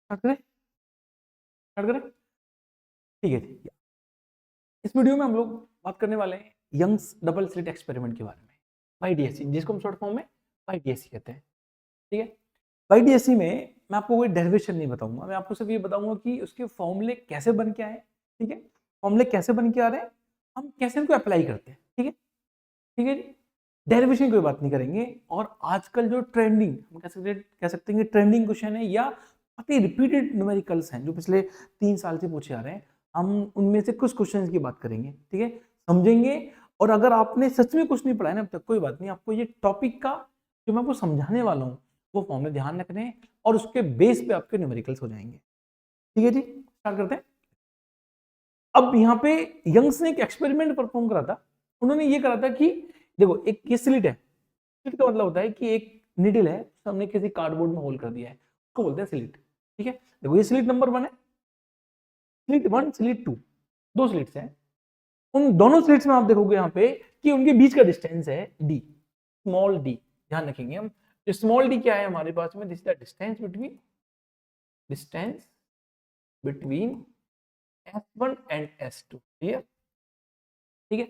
Start करें, start करें, ठीक है जी। इस वीडियो में हम लोग बात करने वाले हैं यंग्स डबल स्लिट एक्सपेरिमेंट के बारे में, YDSC, जिसको हम शॉर्ट फॉर्म में YDSC कहते हैं। ठीक है, YDSC में मैं आपको कोई डेरिवेशन नहीं बताऊंगा, मैं आपको सिर्फ ये बताऊंगा कि उसके फॉर्मूले कैसे बन के आए। ठीक है, फॉर्मूले कैसे बन के आ रहे हैं, हम कैसे इनको अप्लाई करते हैं। ठीक है, ठीक है जी, डेरिवेशन की कोई बात नहीं करेंगे। और आजकल जो ट्रेंडिंग, हम कह सकते हैं कि ट्रेंडिंग क्वेश्चन है या काफी रिपीटेड न्यूमेरिकल्स हैं जो पिछले 3 साल से पूछे आ रहे हैं, हम उनमें से कुछ क्वेश्चंस की बात करेंगे। ठीक है, समझेंगे। और अगर आपने सच में कुछ नहीं पढ़ा है ना अब तक, कोई बात नहीं, आपको ये टॉपिक का जो मैं आपको समझाने वाला हूँ वो फॉर्मूले ध्यान रखने हैं और उसके बेस पे आपके न्यूमेरिकल्स हो जाएंगे। ठीक है जी, स्टार्ट करते हैं। अब यहाँ पे यंग्स ने एक एक्सपेरिमेंट परफॉर्म करा था। उन्होंने ये करा था कि देखो, एक ये स्लिट है। स्लिट का मतलब होता है कि एक निडल है, हमने किसी कार्डबोर्ड में होल कर दिया है, उसको बोलते हैं स्लिट। ठीक है, देखो ये स्लिट नंबर 1 है, स्लिट 1, स्लिट 2, दो स्लिट्स हैं। उन दोनों स्लिट्स में आप देखोगे यहाँ पे कि उनके बीच का डिस्टेंस है डी, स्मॉल डी। ध्यान रखेंगे हम, स्मॉल डी क्या है हमारे पास में, this is the distance between S1 and S2। Clear, ठीक है।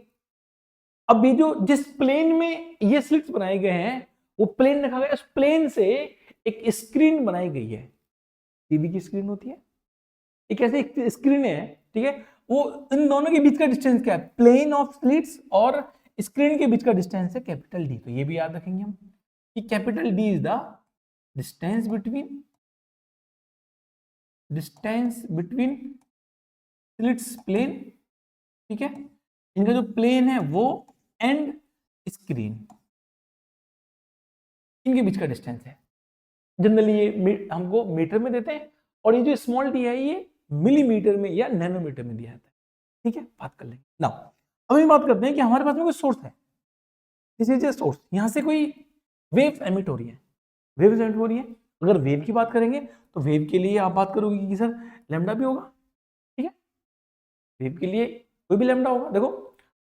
अब ये जो जिस प्लेन में ये स्लिट्स बनाए गए हैं वो प्लेन रखा गया, उस प्लेन से एक स्क्रीन बनाई गई है। टीवी की स्क्रीन होती है, एक ऐसे एक स्क्रीन है। ठीक है, वो इन दोनों के बीच का डिस्टेंस क्या है, प्लेन ऑफ स्लिट्स और स्क्रीन के बीच का डिस्टेंस है कैपिटल डी। तो ये भी याद रखेंगे हम कि capital D is the distance between slits plane. ठीक है, इनका जो प्लेन है वो एंड स्क्रीन, इनके बीच का डिस्टेंस है। जनरली ये हमको मीटर में देते हैं और ये जो स्मॉल डी है ये मिलीमीटर में या नैनोमीटर में दिया जाता है। ठीक है, बात कर लेंगे नाउ। अब हम बात करते हैं कि हमारे पास में कोई सोर्स है, दिस इज ए सोर्स, यहां से कोई वेव एमिट हो रही है, वेव एमिट हो रही है। अगर वेव की बात करेंगे तो वेव के लिए आप बात करोगे कि सर लैम्डा भी होगा। ठीक है, वेव के लिए कोई भी लैम्डा होगा। देखो,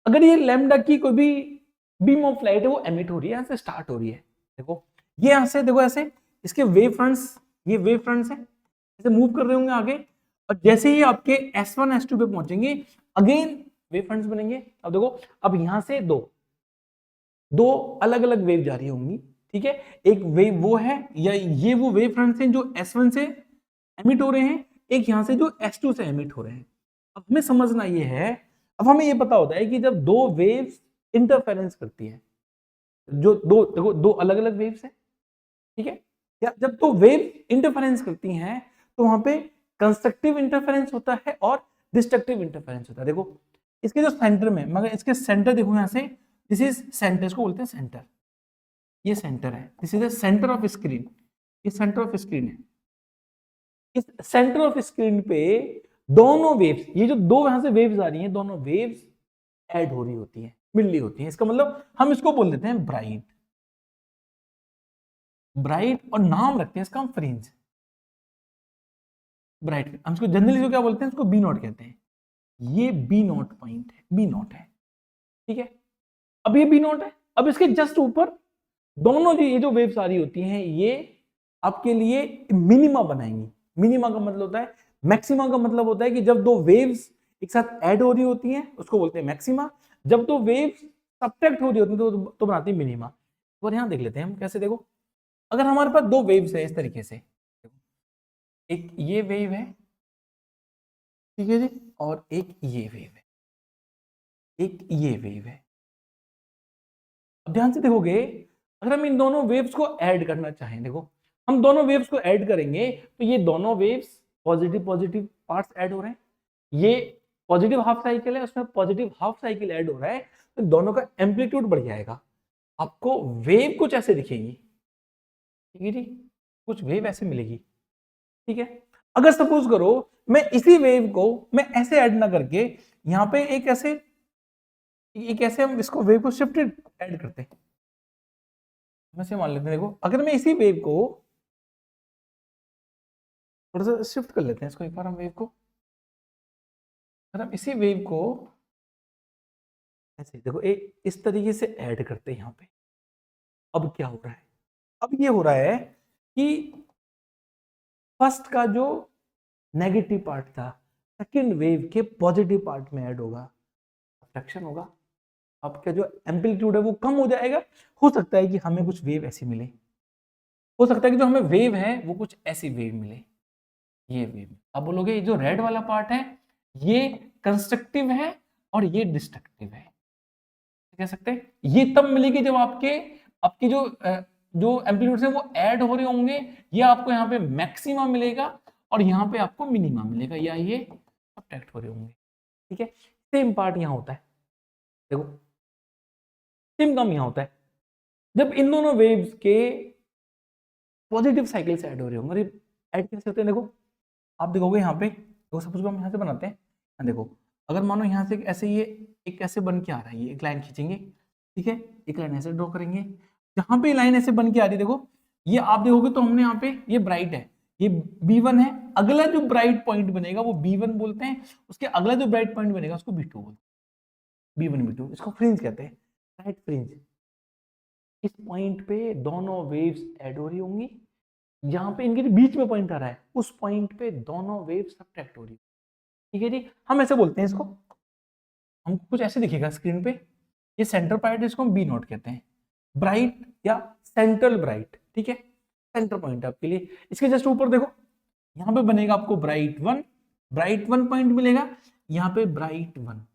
अगर ये लैम्डा की कोई भी बीम ऑफ लाइट है वो एमिट हो रही है, यहां से स्टार्ट हो रही है। देखो ये यहां से, देखो ऐसे इसके वेव फ्रंट्स, ये वेव फ्रंट्स है, ऐसे मूव कर रहे होंगे आगे। और जैसे ही आपके S1 S2 पे पहुंचेंगे अगेन वेव फ्रंट्स बनेंगे। अब देखो, अब यहां से दो दो अलग अलग वेव जा रही होंगी। ठीक है, एक वेव वो है या ये वो वेव फ्रंट्स हैं जो S1 से एमिट हो रहे हैं, एक यहां से जो S2 से एमिट हो रहे हैं। अब हमें समझना ये है, अब हमें ये पता होता है कि जब दो वेव्स इंटरफेरेंस करती है, जो दो, देखो दो अलग अलग वेव्स हैं। ठीक है, या जब दो वेव इंटरफेरेंस करती हैं तो वहां पे कंस्ट्रक्टिव इंटरफेरेंस होता है और डिस्ट्रक्टिव इंटरफेरेंस होता है। देखो इसके जो सेंटर में, मगर इसके सेंटर देखो यहां से, दिस इज सेंटर, इसको बोलते हैं सेंटर, ये सेंटर है, this is the centre of screen, ये सेंटर ऑफ स्क्रीन है। इस सेंटर ऑफ स्क्रीन पे दोनों वेव्स, ये जो दो यहां से वेव्स आ रही हैं, दोनों वेव्स ऐड हो रही होती हैं, मिल रही होती हैं। इसका मतलब हम इसको बोल देते हैं ब्राइट, ब्राइट, और नाम रखते हैं इसका हम फ्रिंज, ब्राइट। हम इसको जनरली जो क्या बोलते हैं, इसको बी नॉट कहते हैं। ये बी नॉट पॉइंट है, बी नॉट है। ठीक है, अब ये बी नॉट है, अब इसके जस्ट ऊपर दोनों जो ये जो वेव्स आ रही होती हैं ये आपके लिए मिनिमा बनाएंगी। मिनिमा का मतलब होता है, मैक्सिमा का मतलब होता है कि जब दो वेव्स एक साथ ऐड हो रही होती हैं उसको बोलते हैं मैक्सिमा, जब दो वेव्स सब्ट्रैक्ट हो रही होती हैं तो बनाती है मिनिमा। और यहां देख लेते हैं हम कैसे। देखो, अगर हमारे पास दो वेव्स है इस तरीके से, एक ये वेव है, ठीक है जी, और एक ये वेव है, एक ये वेव है। अब ध्यान से देखोगे, अगर हम इन दोनों वेव्स को ऐड करना चाहें, देखो हम दोनों वेव्स को ऐड करेंगे तो ये दोनों waves positive positive parts add हो रहे हैं, ये पॉजिटिव हाफ साइकिल है, उसमें पॉजिटिव हाफ साइकिल ऐड हो रहा है, तो दोनों का एम्पलीट्यूड बढ़ जाएगा। आपको वेव कुछ ऐसे दिखेगी, ठीक है जी, कुछ वेव ऐसे मिलेगी। ठीक है, अगर सपोज करो मैं इसी वेव को मैं ऐसे ऐड ना करके यहाँ पे एक ऐसे हम इसको वेव को शिफ्टेड ऐड करते हैं, वैसे मान लेते हैं। देखो, अगर मैं इसी वेव को थोड़ा सा शिफ्ट कर लेते हैं, इसको एक बार हम वेव को, अगर हम इसी वेव को ऐसे देखो एक इस तरीके से ऐड करते हैं यहाँ पे, अब क्या हो रहा है, अब ये हो रहा है कि फर्स्ट का जो नेगेटिव पार्ट था सेकेंड वेव के पॉजिटिव पार्ट में ऐड होगा, रिफ्लेक्शन होगा, आपका जो एम्पलीट्यूड है वो कम हो जाएगा। हो सकता है कि हमें कुछ वेव ऐसी मिले, हो सकता है कि जो हमें वेव है वो कुछ ऐसी वेव मिले, ये वेव। अब बोलोगे जो रेड वाला पार्ट है ये कंस्ट्रक्टिव है और ये डिस्ट्रक्टिव है, कह सकते हैं ये तब मिलेगी जब आपकी जो एम्पलीट्यूड है वो ऐड हो रहे होंगे, ये आपको यहाँ पे मैक्सिमम मिलेगा और यहाँ पे आपको मिनिमम मिलेगा, या ये सब्ट्रैक्ट हो रहे होंगे। ठीक है, सेम पार्ट यहाँ होता है, देखो सेम काम यहाँ होता है जब इन दोनों वेव्स के पॉजिटिव साइकिल से ऐड हो रहे होंगे। ऐड कैसे होते हैं, देखो आप देखोगे यहाँ पे, देखो सपोज हम यहाँ से बनाते हैं, देखो अगर मानो यहाँ से ऐसे ये एक ऐसे बन के आ रहा है, ये एक लाइन खींचेंगे, ठीक है, एक लाइन ऐसे ड्रॉ करेंगे, जहां पे लाइन ऐसे बन के आ रही है, देखो ये आप देखोगे तो हमने यहाँ पे ये ब्राइट है, ये B1 है, अगला जो ब्राइट पॉइंट बनेगा वो B1 बोलते हैं, उसके अगला जो ब्राइट पॉइंट बनेगा उसको B2 बोलते हैं, B1 B2, इसको फ्रिंज कहते हैं, राइट फ्रिंज। इस पॉइंट पे दोनों वेव्स ऐड हो रही होंगी, जहां पे इनके बीच में पॉइंट आ रहा है उस पॉइंट पे दोनों वेव्स सब्ट्रैक्ट हो रही है। ठीक है जी, हम ऐसे बोलते हैं इसको, हमको कुछ ऐसे दिखेगा स्क्रीन पे, ये सेंटर पॉइंट है, इसको हम बी नोट कहते हैं, ब्राइट या सेंट्रल ब्राइट, ठीक है, सेंटर पॉइंट आपके लिए। इसके जस्ट ऊपर देखो यहाँ पे बनेगा आपको ब्राइट वन पॉइंट मिलेगा, यहाँ पे ब्राइट वन,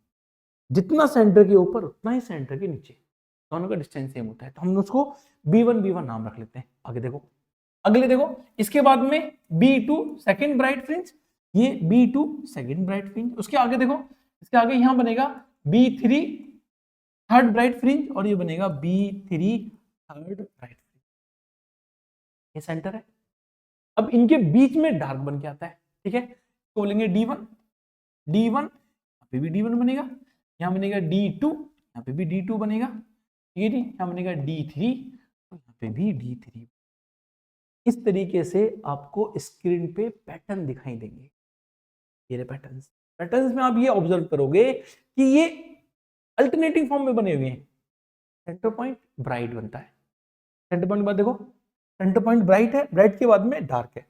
जितना सेंटर के ऊपर उतना ही सेंटर के नीचे, दोनों का डिस्टेंस सेम होता है, तो हम उसको B1 नाम रख लेते हैं। आगे देखो, अगले देखो, इसके बाद में B2 सेकेंड ब्राइट फ्रिंज, ये B2 सेकेंड ब्राइट फ्रिंज, उसके आगे देखो, इसके आगे यहां बनेगा B3 थर्ड ब्राइट फ्रिंज और ये बनेगा B3 थर्ड ब्राइट फ्रिंज, ये सेंटर है। अब इनके बीच में डार्क बन के आता है, ठीक है, तो बोलेंगे D1 यहाँ पे भी D1 बनेगा, यहाँ बनेगा D2, यहाँ पे भी D2 बनेगा, ठीक है जी, यहाँ बनेगा D3 और यहाँ पे भी D3। इस तरीके से आपको स्क्रीन पे पैटर्न दिखाई देंगे, ये पैटर्न्स में आप ये ऑब्जर्व करोगे कि ये अल्टरनेटिंग फॉर्म में बने हुए हैं। सेंटर पॉइंट ब्राइट बनता है, सेंटर पॉइंट के बाद देखो सेंटर पॉइंट ब्राइट है, ब्राइट के बाद में डार्क है,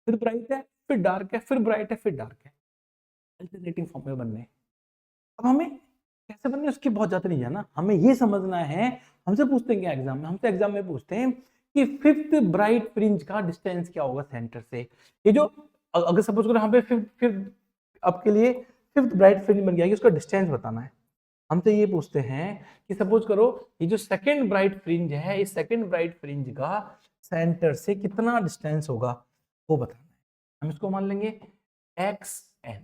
फिर ब्राइट है, फिर डार्क है, फिर ब्राइट है, फिर डार्क है, अल्टरनेटिंग फॉर्म में बनने। अब हमें कैसे बनने उसकी बहुत ज्यादा नहीं जाना, हमें ये समझना है, हमसे पूछते हैं क्या एग्जाम में, हमसे एग्जाम में पूछते हैं कि फिफ्थ ब्राइट फ्रिंज का डिस्टेंस क्या होगा सेंटर से। ये जो अगर सपोज करो यहाँ पे फिफ्थ आपके लिए फिफ्थ ब्राइट फ्रिंज बन गया है, उसका डिस्टेंस बताना है। हमसे ये पूछते हैं कि सपोज करो ये जो सेकंड ब्राइट फ्रिंज है, इस सेकंड ब्राइट फ्रिंज का सेंटर से कितना डिस्टेंस होगा वो बताना है। हम इसको मान लेंगे xn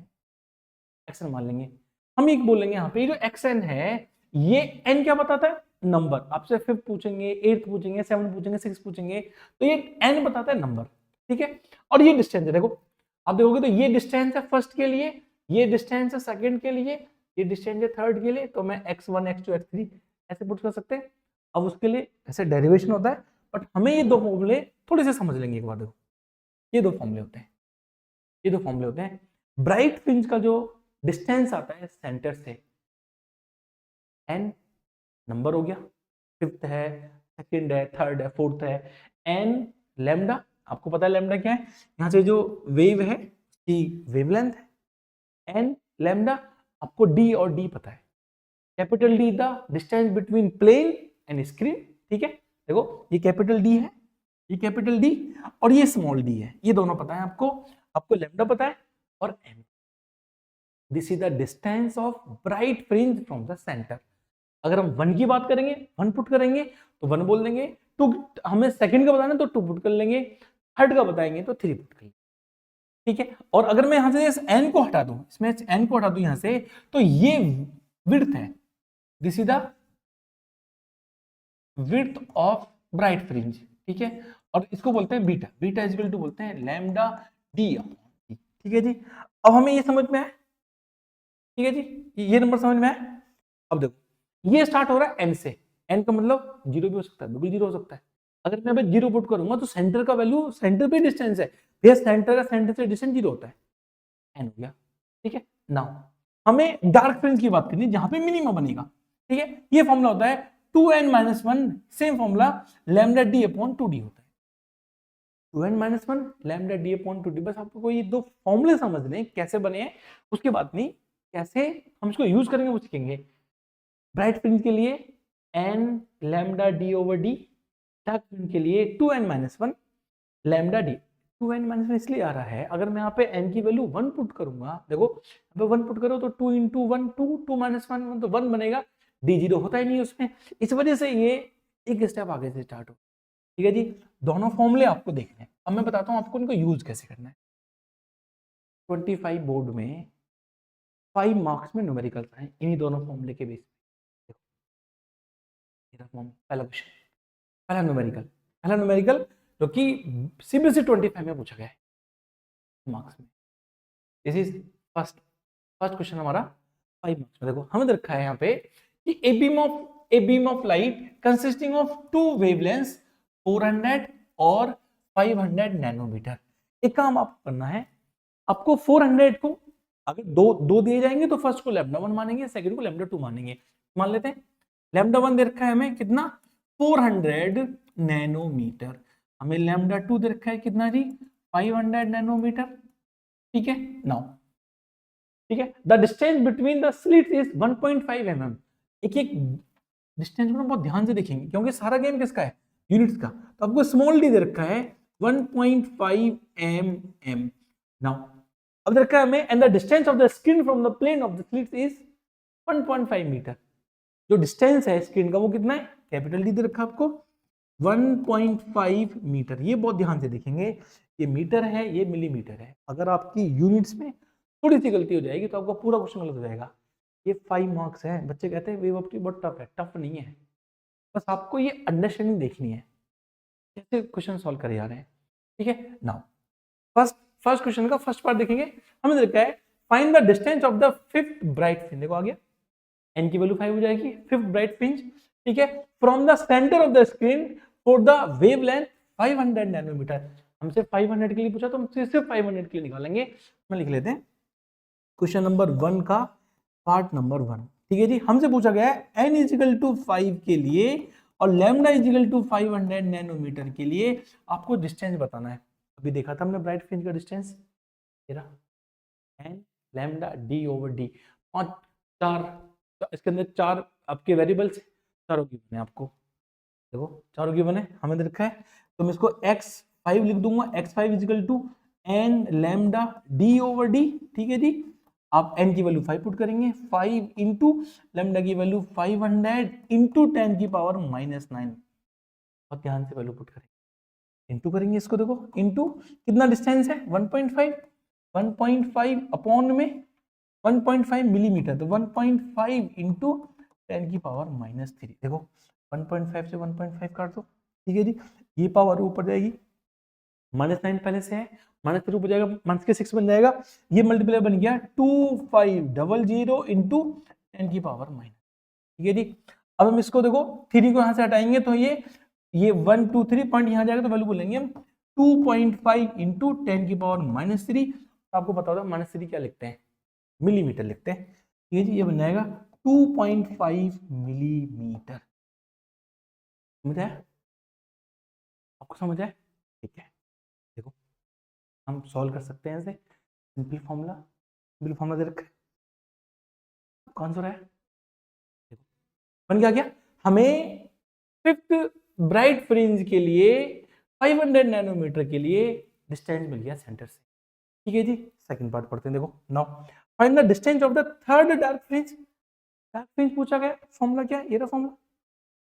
मान लेंगे। हम एक बोलेंगे यहाँ पे, ये जो xn है ये n क्या बताता है, नंबर। आपसे 5th पूछेंगे, 8th पूछेंगे, 7th पूछेंगे, 6th पूछेंगे, तो ये n बताता है नंबर, ठीक है। और ये डिस्टेंस है, देखो आप देखोगे तो ये डिस्टेंस है फर्स्ट के लिए, ये डिस्टेंस है सेकंड के लिए, ये डिस्टेंस है थर्ड के लिए, तो मैं x1 x2 x3 ऐसे पुट कर सकते हैं। अब उसके लिए ऐसे डेरिवेशन होता है, बट हमें ये दो फॉर्मूले थोड़े से समझ लेंगे एक बार। देखो ये दो फॉर्मूले होते हैं, ये दो फॉर्मूले होते हैं। ब्राइट फ्रिंज का जो डिस्टेंस आता है सेंटर से, n नंबर हो गया, फिफ्थ है, सेकंड है, थर्ड है, फोर्थ है, n लैम्डा, आपको पता है लैम्डा क्या है, यहाँ से जो वेव है उसकी वेवलेंथ है, n लैम्डा। आपको d और d पता है, capital D the distance between plane and screen, ठीक है। देखो ये कैपिटल D है, ये कैपिटल D और ये स्मॉल d है, ये दोनों पता है आपको लैम्डा पता है और n। This is the distance of bright fringe from the centre. अगर हम 1 की बात करेंगे, 1 पुट करेंगे तो 1 बोल देंगे, 2 हमें सेकंड का बताना तो 2 पुट कर लेंगे, थर्ड का बताएंगे तो 3 पुट कर लेंगे, ठीक है। और अगर मैं यहां से n को हटा दूं, इसमें n को हटा दूं यहां से, तो ये विड्थ है, this is the width of bright fringe, ठीक है। और इसको बोलते हैं beta, beta is equal to बोलते हैं लैम्डा d, ठीक है जी। अब हमें ये समझ में आया, ठीक है जी, ये नंबर समझ में आया। अब देखो ये स्टार्ट हो रहा है n से, n का मतलब 0 भी हो सकता है, बिल्कुल 0 हो सकता है। अगर मैं 0 पुट करूंगा तो सेंटर का वैल्यू, सेंटर पे डिस्टेंस है भैया, सेंटर का सेंटर से डिस्टेंस 0 होता है, n हो गया, ठीक है। नाउ हमें डार्क फ्रिंज की बात करनी है जहां पे मिनिमम बनेगा, ठीक है। ये फॉर्मूला होता है 2n - 1, same formula lambda d upon 2d होता है, 2n minus one lambda D upon two D. बस आपको ये दो फॉर्मूले समझने हैं कैसे बने हैं, उसके बाद नहीं कैसे हम इसको यूज करेंगे वो सीखेंगे। ब्राइट फ्रिंज के लिए n lambda D over D, dark fringe के लिए 2n minus one lambda D. 2n minus one इसलिए आ रहा है, अगर मैं यहाँ पे n की वैल्यू 1 पुट करूंगा, देखो यहाँ पे 1 पुट करो तो 2 इंटू वन 2 माइनस वन तो 1 बनेगा, डी जीरो होता ही नहीं उसमें, इस वजह से ये एक स्टेप आगे से स्टार्ट हो। ठीक है जी, दोनों फॉर्मूले आपको देखने हैं। अब मैं बताता हूँ आपको इनको यूज कैसे करना है। 25 बोर्ड में 5 मार्क्स में न्यूमेरिकल्स आए इन्हीं दोनों फॉर्मूले के बेस पे। पहला क्वेश्चन, पहला न्यूमेरिकल जो कि सीबीएसई 25 में पूछा गया है मार्क्स में। दिस इज फर्स्ट क्वेश्चन हमारा 5 मार्क्स में। देखो हमें रखा है यहाँ पे कि a beam of light consisting of two wavelengths 400 और 500 नैनोमीटर। एक काम आपको करना है, आपको 400 को अगर दो दिए जाएंगे तो फर्स्ट को लैम्डा 1 मानेंगे, सेकंड को लैम्डा 2 मानेंगे। मान लेते हैं लैम्डा 1 दे रखा है हमें कितना 400 नैनोमीटर, हमें लैम्डा 2 दे रखा है कितना जी 500 नैनोमीटर। ठीक है नाउ, ठीक है the distance between the slits is 1.5 mm। एक एक डिस्टेंस को बहुत ध्यान से देखेंगे क्योंकि सारा गेम किसका है, यूनिट्स का, तो आपको स्मॉल डी दे रखा है 1.5 mm। नाउ अब दे रखा है हमें and the distance of the skin from the plane of the slits is 1.5 metre. जो डिस्टेंस है स्किन का वो कितना है, कैपिटल डी दे रखा है आपको 1.5 मीटर। ये बहुत ध्यान से देखेंगे, ये मीटर है ये मिलीमीटर है, अगर आपकी यूनिट्स में थोड़ी सी गलती हो जाएगी तो आपका पूरा क्वेश्चन गलत हो जाएगा। ये 5 मार्क्स है, बच्चे कहते हैं वेव ऑप्टिक बहुत टफ है, टफ नहीं है, बस आपको ये अंडरस्टैंडिंग देखनी है कैसे क्वेश्चन सॉल्व करे जा रहे हैं। ठीक है नाउ फर्स्ट क्वेश्चन का फर्स्ट पार्ट देखेंगे। हमें देखा है find the distance of the fifth bright fringe. देखो आ गया, n की वैल्यू 5 हो जाएगी, फिफ्थ ब्राइट फ्रिंज। ठीक है from the centre of the screen for the wavelength 500 nanometre. हमसे 500 के लिए पूछा तो हम सिर्फ 500 के लिए निकालेंगे। मैं लिख लेते हैं क्वेश्चन नंबर 1 का पार्ट नंबर 1। ठीक है जी, हमसे पूछा गया है n इजिकल टू 5 के लिए और लैम्डा इजिकल टू 500 नैनोमीटर के लिए आपको डिस्टेंस बताना है। अभी देखा था हमने ब्राइट फ्रिंज का distance, n lambda D over D, और चार इसके अंदर चार आपके वेरिएबल्स चारों गिवन है आपको। देखो चारों गिवन है, हमें रखा है तो मैं इसको x5 लिख दूंगा, x5 is equal to n lambda D over D. ठीक है जी, आप n की वैल्यू 5 पुट करेंगे, 5 इंटू लैम्डा की वैल्यू 500 इंटू 10 की पावर -9। बहुत ध्यान से वैल्यू पुट करेंगे, इंटू करेंगे इसको। देखो इंटू कितना डिस्टेंस है 1.5 अपॉन में 1.5 मिलीमीटर, तो 1.5 इंटू 10 की पावर -3। देखो 1.5 से 1.5 काट दो। ठीक है जी, ये पावर ऊपर जाएगी, -9 पहले से है, -3 ऊपर जाएगा, -6 बन जाएगा, ये मल्टीप्लाई बन गया 2500 इंटू 10 की पावर -। ठीक है जी, अब हम इसको देखो 3 को यहाँ से हटाएंगे तो ये 1 2 3 पॉइंट यहाँ जाएगा तो वैल्यू बोलेंगे हम 2.5 इंटू 10 की पावर -3। आपको पता होगा -3 क्या लिखते हैं, मिलीमीटर लिखते हैं। ठीक है जी, ये बन जाएगा 2.5 मिलीमीटर। समझ आया आपको, समझ आया? ठीक है, देखो हम सॉल्व कर सकते हैं ऐसे, सिंपल फॉर्मूला दे रखा है, कौन सा रहा है, देखो बन क्या हमें फिफ्थ ब्राइट फ्रिंज के लिए 500 नैनोमीटर के लिए डिस्टेंस मिल गया सेंटर से। ठीक है जी, सेकंड पार्ट पढ़ते हैं। देखो now find the distance of the third dark fringe. Dark fringe पूछा गया, फॉर्मूला क्या है, ये रहा फॉर्मूला।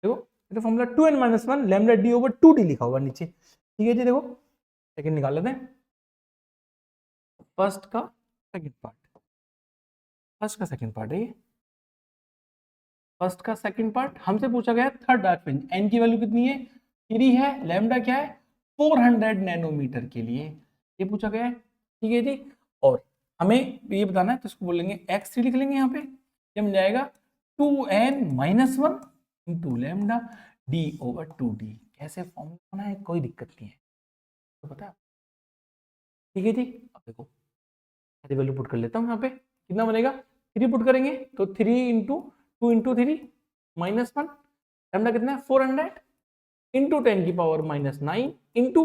देखो ये formula 2n-1 lambda D over 2d लिखा हुआ नीचे। ठीक है जी, देखो सेकंड निकाल लेते हैं, फर्स्ट का सेकंड पार्ट है ये। फर्स्ट का सेकंड पार्ट हमसे पूछा गया थर्ड डार्क फ्रिंज, n की वैल्यू कितनी है 3 है, लैम्डा क्या है 400 नैनोमीटर के लिए ये पूछा गया है। ठीक है जी, और हमें ये बताना है तो इसको बोलेंगे x3 लिख लेंगे यहाँ पे, ये मिल जाएगा 2n-1 into lambda D over 2d। कैसे फॉर्मूला होना है, कोई दिक्कत नहीं है, तो पता है। ठीक है जी, अब देखो सारी वैल्यू पुट कर लेता हूँ यहाँ पे, कितना बनेगा 3 पुट करेंगे तो 3 इंटू 2 इंटू 3 -1, लैम्डा कितना है 400 इंटू 10 की पावर -9 इंटू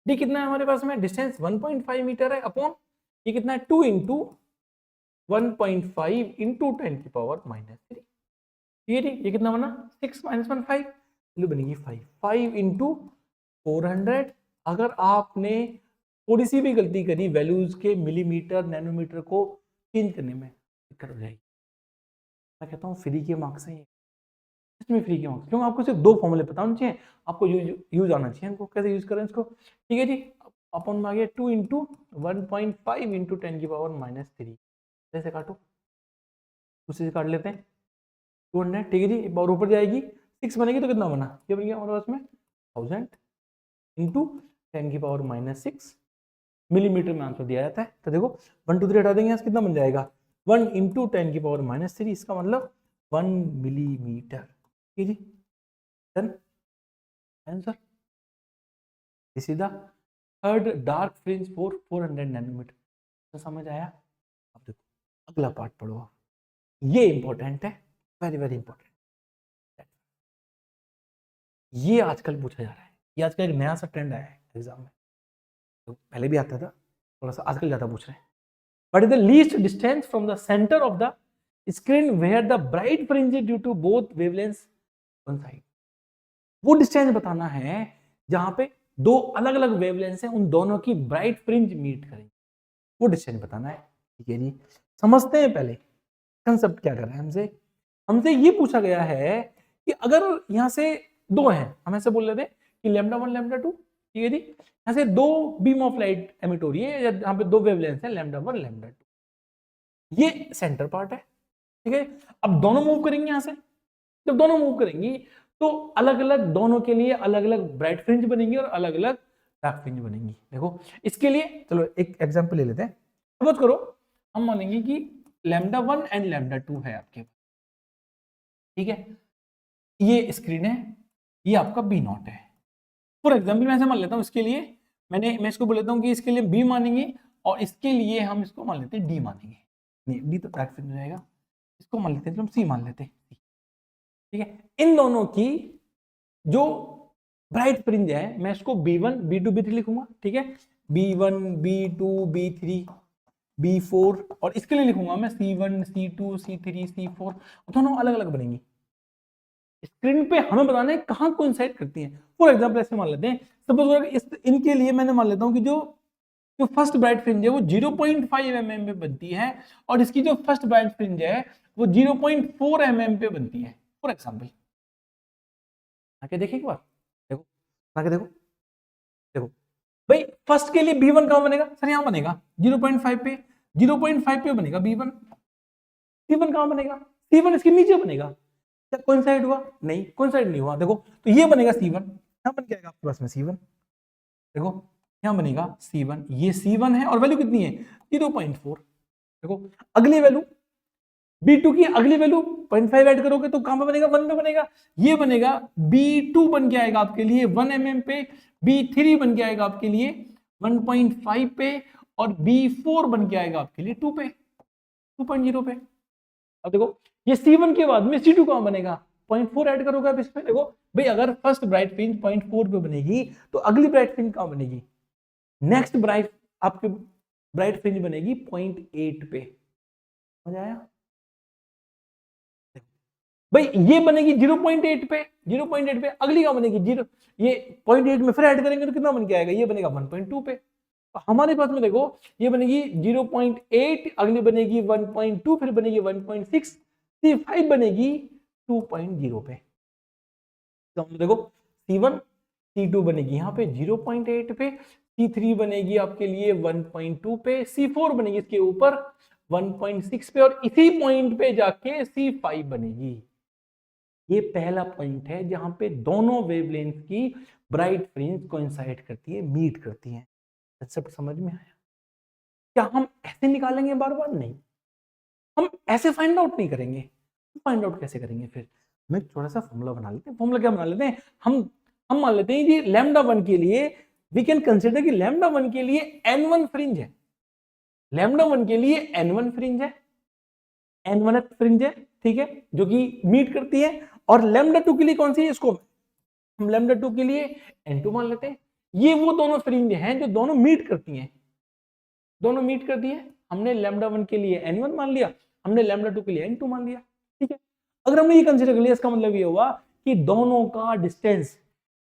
डी कितना है हमारे पास में, डिस्टेंस 1.5 मीटर है अपॉन ये कितना है 2 इंटू 1.5 इंटू 10 की पावर -3। ये कितना बना 6 - 1 5, वैल्यू बनेगी 5 इंटू 400। अगर आपने थोड़ी सी भी गलती करी वैल्यूज के मिलीमीटर नैनोमीटर को चेंज करने में, दिक्कत हो जाएगी। मैं कहता हूँ फ्री के मार्क्स हैं, इसमें फ्री के मार्क्स, क्योंकि आपको सिर्फ 2 फॉर्मूले पता होने चाहिए, आपको यूज आना चाहिए इनको, कैसे यूज करें इसको। ठीक है जी, अपन में आ गया 2 इंटू 1.5 इंटू 10 की पावर -3, ऐसे काटो, उसी से काट लेते हैं 200। ठीक है जी, एक बार ऊपर जाएगी 6 बनेगी तो कितना बना, ये बन गया हमारे पास में 1000 इंटू 10 की पावर -6 मिलीमीटर में आंसर दिया जाता है। तो देखो 1 2 3 हटा देंगे, कितना बन जाएगा 1 इंटू 10 की पावर -3, इसका मतलब 1 मिलीमीटर। ठीक है जी, done answer. This is the third dark fringe for 400 nanometre. तो समझ आया। अब देखो अगला पार्ट पढ़ो, ये इंपॉर्टेंट है, वेरी वेरी इंपॉर्टेंट। ये आजकल पूछा जा रहा है, ये आजकल एक नया सा ट्रेंड आया है एग्जाम में, तो पहले भी आता था, थोड़ा सा आजकल ज्यादा पूछ रहे हैं। What is the least distance from the center of the screen where the bright fringe is due to both wavelengths coincide? वो डिस्टेंस बताना है जहां पे दो अलग अलग वेवलेंथ हैं, उन दोनों की ब्राइट फ्रिंज मीट करेंगे, वो डिस्टेंस बताना है। ठीक है जी, समझते हैं पहले कंसेप्ट क्या कर रहा है हमसे। हमसे ये पूछा गया है कि अगर यहां से दो हैं, हम ऐसे बोल लेते हैं कि λ1 λ2, ठीक है जी, यहां से दो बीम ऑफ लाइट एमिट हो रही है, यहाँ पे दो वेवलेंथ है λ1 λ2, ये सेंटर पार्ट है। ठीक है, अब दोनों मूव करेंगे यहां से, जब दोनों मूव करेंगी तो अलग अलग दोनों के लिए अलग अलग ब्राइट फ्रिंज बनेंगी और अलग अलग डार्क फ्रिंज बनेंगी। देखो इसके लिए चलो एक एग्जांपल ले लेते हैं। सपोज करो हम मानेंगे कि λ1 एंड λ2 है आपके, ठीक है, ये स्क्रीन है, ये आपका B0 है। फॉर एग्जाम्पल मैं ऐसे मान लेता हूँ, इसके लिए मैं इसको बोल लेता हूँ कि इसके लिए B मानेंगे और इसके लिए हम इसको मान लेते हैं D मानेंगे, नहीं D तो डार्क फ्रिंज हो जाएगा, इसको मान लेते हैं, हम C मान लेते हैं। ठीक है, इन दोनों की जो ब्राइट फ्रिंज है मैं इसको B1 B2 B3 लिखूंगा। ठीक है, B1 B2 B3 B4 और इसके लिए लिखूंगा मैं C1 C2 C3 C4, दोनों अलग अलग बनेंगी। स्क्रीन पे हमें बताना है कहां कोइंसाइड करती हैं। फॉर एग्जांपल ऐसे मान लेते हैं, सपोज इस इनके लिए मैंने मान लेता हूं कि जो फर्स्ट ब्राइट फ्रिंज है वो 0.5 mm पे बनती है और इसकी जो फर्स्ट ब्राइट फ्रिंज है वो 0.4 mm पे बनती है। फॉर एग्जांपल आके देखिए एक बार, देखो आके देखो, देखो भाई फर्स्ट के लिए B1 कहां बनेगा, सर यहां बनेगा 0.5 पे, 0.5 पे बनेगा B1। C1 कहां बनेगा, C1 इसके नीचे बनेगा। क्या कोइंसाइड हुआ, नहीं कोइंसाइड नहीं हुआ। देखो तो ये बनेगा C1, यहां बन जाएगा आपके पास में C1, देखो यहां बनेगा C1, ये C1 है और वैल्यू कितनी है 0.4। देखो अगली वैल्यू B2 की अगली वैल्यू 0.5 ऐड करोगे तो कहां पे बनेगा 1 पे बनेगा, ये बनेगा B2 बन के आएगा आपके लिए 1 mm पे, B3 बन के आएगा आपके लिए 1.5 पे और B4 बन के आएगा आपके लिए 2 पे 2.0 पे। अब देखो ये C1 के बाद में C2 कहां बनेगा, 0.4 ऐड करोगे आप इसमें। देखो भाई अगर फर्स्ट ब्राइट फ्रिंज 0.4 पे बनेगी तो अगली ब्राइट फ्रिंज कहां बनेगी, नेक्स्ट ब्राइट आपके ब्राइट फ्रिंज बनेगी 0.8 पे। समझ आया भाई, ये बनेगी 0.8 पे, 0.8 पे अगली कहां बनेगी 0, ये 0.8 में फिर ऐड करेंगे तो कितना बन के आएगा, ये बनेगा 1.2 पे। तो हमारे पास में देखो ये बनेगी 0.8, अगली बनेगी 1.2, फिर बनेगी 1.6, C5 बनेगी 2.0 पे। तो देखो C1 C2 बनेगी यहाँ पे 0.8 पे, C3 बनेगी आपके लिए 1.2 पे, C4 बनेगी इसके ऊपर 1.6 पे और इसी पॉइंट पे जाके C5 बनेगी। ये पहला पॉइंट है जहां पे दोनों वेवलेंथ की ब्राइट फ्रिंज कोइंसाइड करती है, मीट करती है। कंसेप्ट समझ में आया। क्या हम ऐसे निकालेंगे बार बार, नहीं, हम ऐसे फाइंड आउट नहीं करेंगे। फाइंड आउट कैसे करेंगे, फिर मैं थोड़ा सा फॉर्मूला बना लेते हैं। फॉर्मूला क्या बना लेते हैं, हम मान लेते हैं जी λ1 के लिए वी कैन कंसीडर कि λ1 के लिए n1 फ्रिंज है, λ1 के लिए n1 फ्रिंज है, n1 फ्रिंज है, ठीक है, जो कि मीट करती है। और λ2 के लिए कौन सी है, इसको हम λ2 के लिए n2 मान लेते हैं। ये वो दोनों फ्रिंज हैं जो दोनों मीट करती हैं, दोनों मीट करती है। हमने लैम्डा 1 के लिए n1 मान लिया, हमने लैम्डा 2 के लिए n2 मान लिया, ठीक है। अगर हमने ये कंसीडर कर लिया, इसका मतलब ये हुआ कि दोनों का distance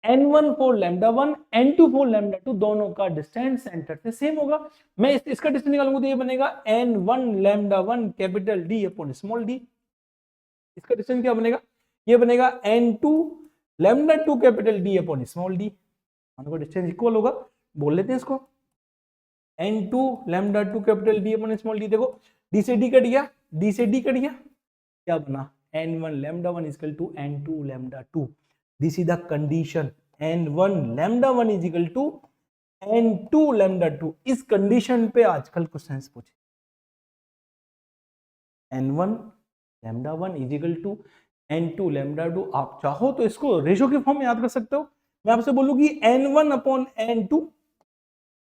n1 for lambda 1, n2 for lambda 2, दोनों का डिस्टेंस सेंटर से सेम होगा। मैं इसका डिस्टेंस निकालूंगा तो ये बनेगा n1 lambda 1 capital D upon small d। इसका डिस्टेंस क्या बनेगा, ये बनेगा n2 lambda 2 capital D upon small d। दोनों का डिस्टेंस इक्वल होगा, बोल लेते हैं इसको n2 lambda 2 capital D upon small d। देखो d से d कट गया, d से d कट गया, क्या बना n1 lambda 1 equal to n2 lambda 2। This is the condition, n1 lambda 1 is equal to n2 lambda 2। इस कंडीशन पे आजकल क्वेश्चंस पूछे, n1 lambda 1 is equal to n2 lambda 2। आप चाहो तो इसको रेशो के फॉर्म में याद कर सकते हो। मैं आपसे बोलूंगी n1 अपॉन n2,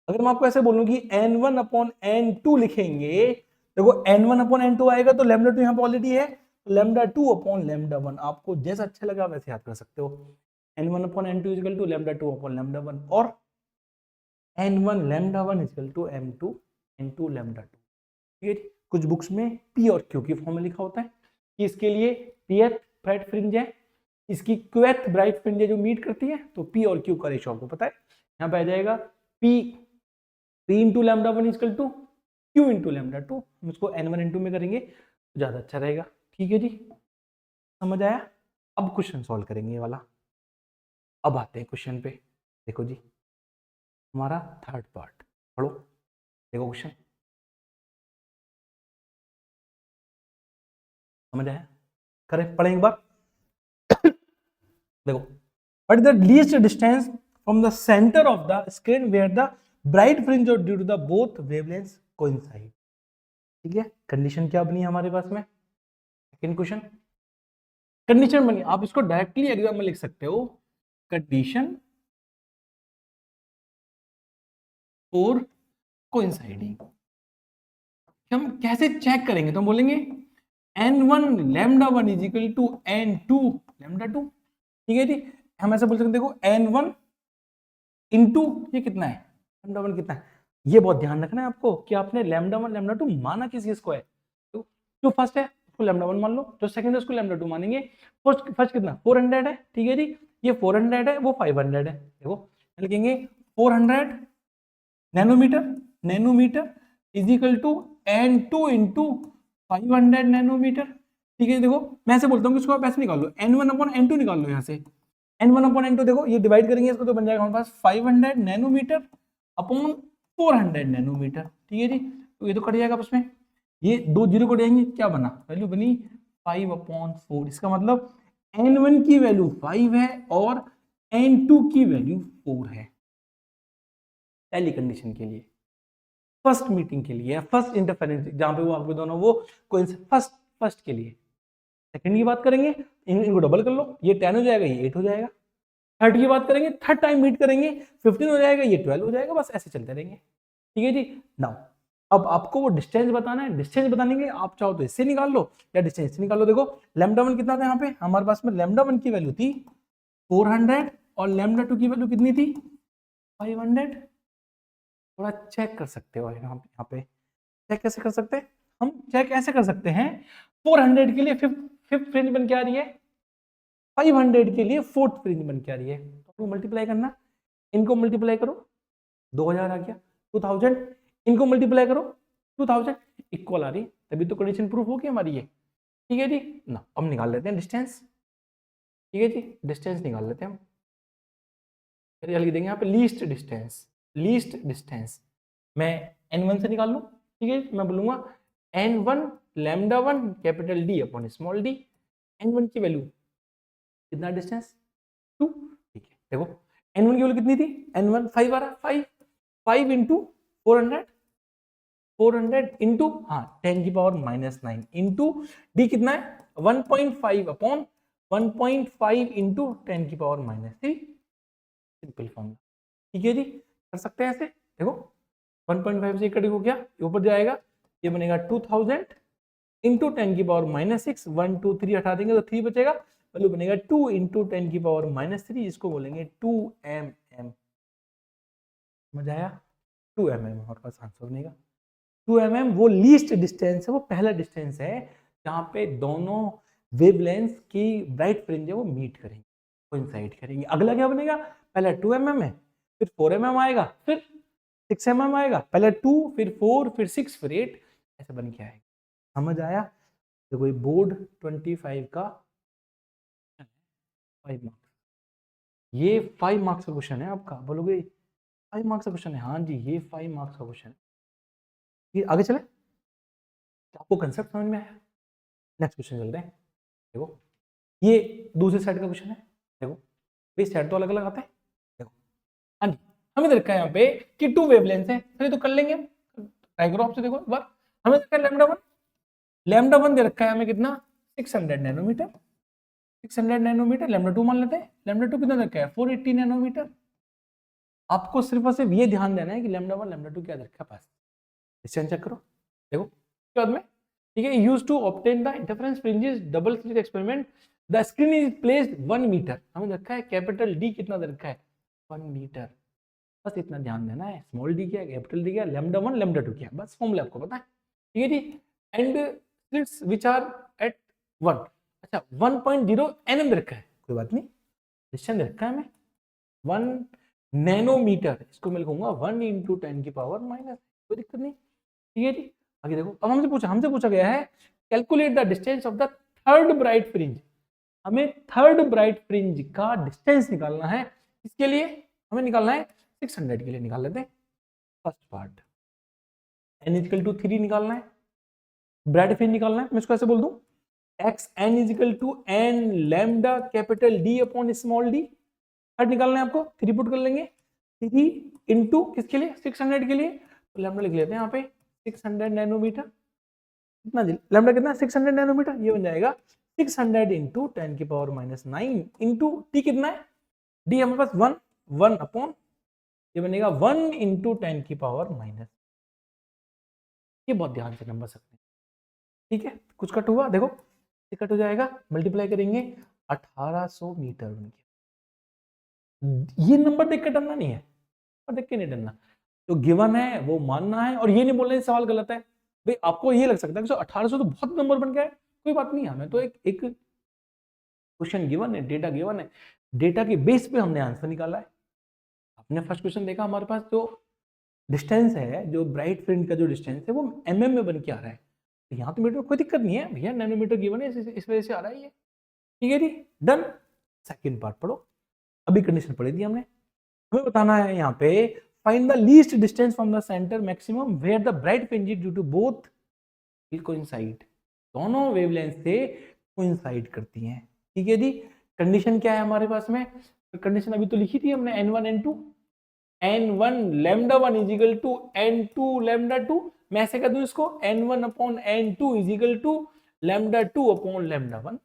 अगर मैं आपको ऐसे बोलूं कि n1 अपॉन n2 लिखेंगे, देखो n1 अपॉन n2 आएगा तो लैम्डा 2 यहाँ पे ऑलरेडी है, लैम्डा 2 अपॉन लैम्डा 1। आपको जैसा अच्छा लगा वैसे याद कर सकते हो। n1 upon n2 equal to lambda 2 upon lambda 1 और n1 lambda 1 equal to m2 n2 lambda 2। ठीक है, कुछ बुक्स में p और q की फॉर्म में लिखा होता है कि इसके लिए pth ब्राइट फ्रिंज है, इसकी qth ब्राइट फ्रिंज है जो मीट करती है, तो p और q का रेशो आपको पता है, यहाँ पे आ जाएगा p into lambda 1 equal to q into lambda 2। हम इसको n1 n2 में करेंगे तो ज्यादा अच्छा रहेगा। ठीक है जी, समझ आया। अब क्वेश्चन सॉल्व करेंगे ये वाला। अब आते हैं क्वेश्चन पे। देखो जी, हमारा थर्ड पार्ट पढ़ो, देखो क्वेश्चन समझ आया, करें पढ़ें एक बार। देखो, what is the least distance from the centre of the screen where the bright fringe और due to the both wavelengths coincide. ठीक है, कंडीशन क्या बनी हमारे पास में, सेकंड क्वेश्चन कंडीशन बनी, आप इसको डायरेक्टली एग्जाम में लिख सकते हो, कंडीशन और कोइंसाइडिंग। हम कैसे चेक करेंगे, तो हम बोलेंगे n1 lambda 1 is equal to n2 lambda 2। ठीक है जी, हम ऐसा बोल सकते हैं, देखो n1 इंटू ये कितना है, लैम्डा 1 कितना है। ये बहुत ध्यान रखना है आपको कि आपने लैम्डा 1 लैम्डा 2 माना किस चीज को है, तो जो फर्स्ट है उसको लैम्डा 1 मान लो, जो सेकंड है उसको लैम्डा 2 मानेंगे। फर्स्ट फर्स्ट कितना 400 है, ठीक है जी, ये 400 है वो 500 है। देखो लिखेंगे 400 nanometre, nanometre is equal to n2 into 500 nanometre. ठीक है, देखो मैं ऐसे बोलता हूँ कि इसको आप ऐसे निकाल लो, n1 अपॉन n2 निकाल लो, यहाँ से n1 अपॉन n2, देखो ये डिवाइड करेंगे इसको तो बन जाएगा हमारे पास 500 नैनोमीटर अपॉन 400 नैनोमीटर। ठीक है जी, तो ये तो कट जाएगा उसमें, ये दो जीरो कट जाएंगे, क्या बना वैल्यू बनी 5/4। इसका मतलब n1 की वैल्यू 5 है और n2 की वैल्यू 4 है। पहली कंडीशन के लिए, फर्स्ट मीटिंग के लिए, फर्स्ट इंटरफेरेंस जहां पे वो आपके दोनों वो फर्स्ट फर्स्ट के लिए। सेकंड की बात करेंगे, इनको डबल कर लो, ये 10 हो जाएगा, ये 8 हो जाएगा। थर्ड की बात करेंगे, थर्ड टाइम मीट करेंगे, 15 हो जाएगा, ये 12 हो जाएगा, बस ऐसे चलते रहेंगे। ठीक है जी, नाउ अब आपको वो डिस्टेंस बताना है, डिस्टेंस बताने के लिए आप चाहो तो इससे निकाल लो या डिस्टेंस से निकाल लो। देखो लैम्डा 1 कितना था यहाँ पे हमारे पास में, लैम्डा 1 की वैल्यू थी 400 और लैम्डा 2 की वैल्यू कितनी थी 500। थोड़ा चेक कर सकते हो यहाँ पे चेक कैसे कर सकते हैं, हम चेक ऐसे कर सकते हैं, 400 के लिए फिफ्थ फ्रिंज बन के आ रही है, 500 के लिए फोर्थ फ्रिंज बन के आ रही है, तो मल्टीप्लाई करना, इनको मल्टीप्लाई करो 2000 आ गया, 2000 इनको मल्टीप्लाई करो 2000 इक्वल आ रही, तभी तो कंडीशन प्रूफ होगी हमारी ये। ठीक है जी ना, अब निकाल लेते हैं डिस्टेंस। ठीक है जी, डिस्टेंस निकाल लेते हैं हम, फिर लिख देंगे यहाँ पे लीस्ट डिस्टेंस, लीस्ट डिस्टेंस मैं n1 से निकाल लूँ। ठीक है, मैं बोलूंगा n1 lambda 1 capital D upon small d। n1 की वैल्यू कितना डिस्टेंस 2। ठीक है, देखो n1 की वैल्यू कितनी थी, n1 5 आ रहा, 5 इंटू 400, 400 इंटू हाँ 10 की पावर -9 इंटू d कितना है 1.5 अपॉन 1.5 इंटू 10 की पावर -3, सिंपल फॉर्मूला। ठीक है जी, कर सकते हैं ऐसे, देखो 1.5 से कट हो गया, ऊपर जाएगा, ये बनेगा 2000 इंटू 10 की पावर -6, 1 2 3 हटा देंगे तो 3 बचेगा, वैल्यू बनेगा 2 इंटू 10 की पावर -3, इसको बोलेंगे 2 mm। समझ आया? 2 mm हमारे पास आंसर बनेगा। 2 mm वो लीस्ट डिस्टेंस है, वो पहला डिस्टेंस है जहाँ पे दोनों वेवलेंथ की ब्राइट फ्रिंज है वो मीट करेंगे, कोइंसाइड करेंगे। अगला क्या बनेगा? पहला 2 mm है, फिर 4 mm आएगा, फिर 6 mm आएगा। पहले 2, फिर 4, फिर 6, फिर 8, ऐसे बन के आएगा। समझ आया? तो कोई बोर्ड 25 का 5 मार्क्स, ये 5 मार्क्स का क्वेश्चन है आपका। बोलोगे 5 मार्क्स का क्वेश्चन है? हाँ जी, ये 5 मार्क्स का क्वेश्चन है। ये आगे चले, आपको कंसेप्ट समझ में आया? नेक्स्ट क्वेश्चन चलते हैं। देखो ये दूसरे साइड का क्वेश्चन है। देखो भाई साइड तो अलग अलग आता है। देखो हाँ जी, हमें दे रखा है यहाँ पे कि 2 वेवलेंथ है, चलिए तो कर लेंगे हम। ट्राई करो आपसे, देखो एक बार। हमें दे रखा है लैम्डा 1, लैम्डा 1 दे रखा है हमें कितना? 600 नैनोमीटर। 600 नैनोमीटर। लैम्डा 2 मान लेते हैं। लैम्डा 2 कितना दे रखा है? 480 नैनोमीटर। आपको सिर्फ और सिर्फ ये ध्यान देना है कि लैम्डा 1 लैम्डा 2 क्या दे रखा है पास। डिस्टेंस चेक करो। देखो उसके बाद में, ठीक है, use to obtain the interference fringes double slit experiment, the screen is placed 1 metre. हमें रखा है कैपिटल डी कितना दे रखा है? 1 मीटर। बस इतना ध्यान देना है, स्मॉल डी क्या, कैपिटल डी क्या, लैम्डा 1 लैम्डा 2 क्या, बस फॉर्मूला आपको पता है। ठीक है जी। And slits which are at 1, अच्छा 1.0 एनएम दे रखा है, कोई बात नहीं, डिस्टेंस दे रखा है हमें 1 नैनोमीटर। इसको मैं लिखूंगा 1 इंटू 10 की पावर माइनस, कोई दिक्कत नहीं। ठीक है जी। आगे देखो, अब हमसे पूछा गया है calculate the distance of the third bright fringe. हमें थर्ड ब्राइट फ्रिंज का डिस्टेंस निकालना है। इसके लिए हमें निकालना है 600 के लिए निकाल लेते हैं। First part n equal to 3 निकालना है, ब्राइट फ्रिंज निकालना है। मैं इसको ऐसे बोल दूं x n equal to n lambda capital d upon small d। Third निकालना है आपको, 3 पुट कर लेंगे। 3 इंटू किसके लिए? 600 के लिए। तो लैम्डा लिख लेते हैं यहाँ पे 600 नैनोमीटर। कितना लैम्डा कितना? 600 नैनोमीटर। ये बन जाएगा 600 इंटू 10 की पावर माइनस 9 इंटू टी कितना है? डी हमारे पास 1, 1 अपॉन, ये बनेगा 1 इंटू 10 की पावर माइनस। ये बहुत ध्यान से नंबर सकते हैं। ठीक है, कुछ कट हुआ देखो, ये कट हो जाएगा, मल्टीप्लाई करेंगे 1800 मीटर बन गया। ये नंबर देख के डरना नहीं है, और देख के नहीं डरना, जो गिवन है वो मानना है। और ये नहीं बोलना सवाल गलत है भाई। आपको ये लग सकता है कि 1800 तो बहुत नंबर बन गया है, कोई बात नहीं, हमें तो एक क्वेश्चन गिवन है, डेटा गिवन है, डेटा के बेस पे हमने आंसर निकाला है। आपने फर्स्ट क्वेश्चन देखा, हमारे पास जो डिस्टेंस है, जो ब्राइट फ्रिंज का जो डिस्टेंस है वो mm में बन के आ रहा है। तो यहाँ तो मीटर में कोई दिक्कत नहीं है भैया, नैनोमीटर गिवन है, इस वजह से आ रहा है ये। ठीक है जी, डन। सेकंड पार्ट पढ़ो। अभी कंडीशन पढ़ी थी हमने, हमें बताना है यहाँ पे find the least distance from the centre maximum where the bright fringe due to both will coincide. दोनों वेवलेंथ से कोइंसाइड करती हैं। ठीक है जी। कंडीशन क्या है हमारे पास में? कंडीशन अभी तो लिखी थी हमने, n1 n2, n1 lambda 1 is equal to n2 lambda 2। मैं ऐसे कह दूं इसको n1 upon n2 is equal to lambda 2 upon lambda 1।